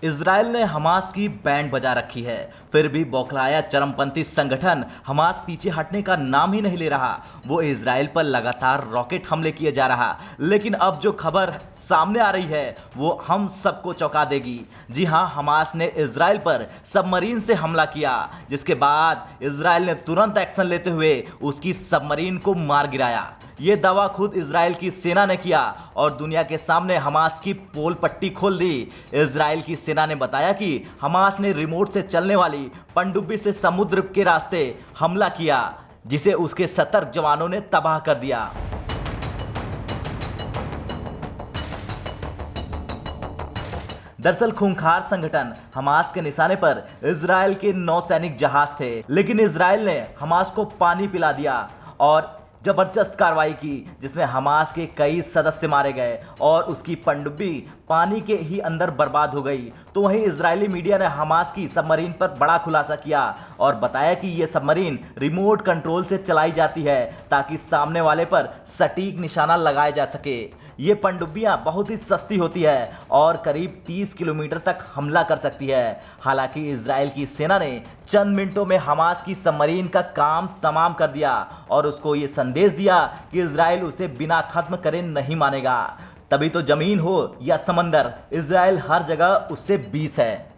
Israel ने Hamas की band बजा रखी है, फिर भी बौखलाया चरमपंथी संगठन हमास पीछे हटने का नाम ही नहीं ले रहा। वो इजराइल पर लगातार रॉकेट हमले किए जा रहा, लेकिन अब जो खबर सामने आ रही है वो हम सबको चौंका देगी। जी हां, हमास ने इजराइल पर सबमरीन से हमला किया, जिसके बाद इजराइल ने तुरंत एक्शन लेते हुए उसकी सबमरीन को मार गिराया। ये दावा खुद इजराइल की सेना ने किया और दुनिया के सामने हमास की पोल पट्टी खोल दी। इजराइल की सेना ने बताया कि हमास ने रिमोट से चलने वाली पनडुब्बी से समुद्र के रास्ते हमला किया, जिसे उसके सतर्क जवानों ने तबाह कर दिया। दरअसल खूंखार संगठन हमास के निशाने पर इजराइल के 9 सैनिक जहाज थे, लेकिन इजराइल ने हमास को पानी पिला दिया और जबरदस्त कार्रवाई की, जिसमें हमास के कई सदस्य मारे गए और उसकी पनडुब्बी पानी के ही अंदर बर्बाद हो गई। तो वहीं इजरायली मीडिया ने हमास की सबमरीन पर बड़ा खुलासा किया और बताया कि यह सबमरीन रिमोट कंट्रोल से चलाई जाती है ताकि सामने वाले पर सटीक निशाना लगाया जा सके। ये पनडुब्बियां बहुत ही सस्ती होती है और करीब 30 किलोमीटर तक हमला कर सकती है। हालांकि इजराइल की सेना ने चंद मिनटों में हमास की सबमरीन का काम तमाम कर दिया और उसको ये संदेश दिया कि इजराइल उसे बिना खत्म करे नहीं मानेगा। तभी तो जमीन हो या समंदर, इजराइल हर जगह उससे 20 है।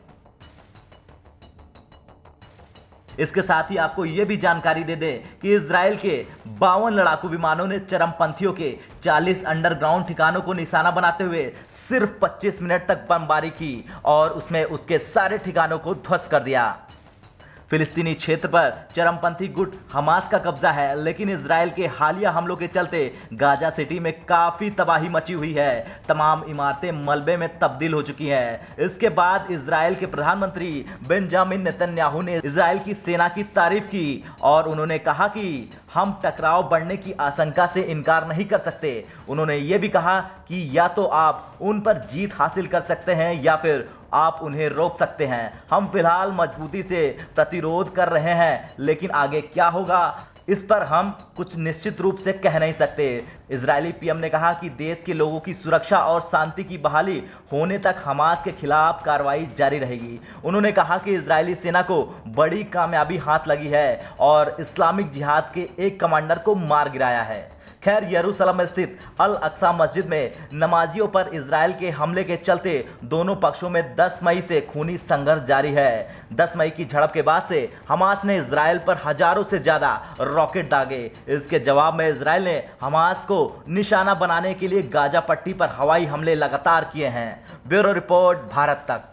इसके साथ ही आपको यह भी जानकारी दे दें कि इजराइल के 52 लड़ाकू विमानों ने चरमपंथियों के 40 अंडरग्राउंड ठिकानों को निशाना बनाते हुए सिर्फ 25 मिनट तक बमबारी की और उसमें उसके सारे ठिकानों को ध्वस्त कर दिया। फिलिस्तीनी क्षेत्र पर चरमपंथी गुट हमास का कब्जा है, लेकिन इजराइल के हालिया हमलों के चलते गाजा सिटी में काफ़ी तबाही मची हुई है। तमाम इमारतें मलबे में तब्दील हो चुकी हैं। इसके बाद इजराइल के प्रधानमंत्री बेंजामिन नेतन्याहू ने इजराइल की सेना की तारीफ की और उन्होंने कहा कि हम टकराव बढ़ने की आशंका से इनकार नहीं कर सकते। उन्होंने ये भी कहा कि या तो आप उन पर जीत हासिल कर सकते हैं या फिर आप उन्हें रोक सकते हैं। हम फिलहाल मजबूती से प्रतिरोध कर रहे हैं, लेकिन आगे क्या होगा इस पर हम कुछ निश्चित रूप से कह नहीं सकते। इजरायली पीएम ने कहा कि देश के लोगों की सुरक्षा और शांति की बहाली होने तक हमास के खिलाफ कार्रवाई जारी रहेगी। उन्होंने कहा कि इजरायली सेना को बड़ी कामयाबी हाथ लगी है और इस्लामिक जिहाद के एक कमांडर को मार गिराया है। खैर, यरूशलेम स्थित अल अक्सा मस्जिद में नमाजियों पर इजराइल के हमले के चलते दोनों पक्षों में 10 मई से खूनी संघर्ष जारी है। 10 मई की झड़प के बाद से हमास ने इजराइल पर हजारों से ज्यादा रॉकेट दागे। इसके जवाब में इजराइल ने हमास को निशाना बनाने के लिए गाजा पट्टी पर हवाई हमले लगातार किए हैं। ब्यूरो रिपोर्ट, भारत तक।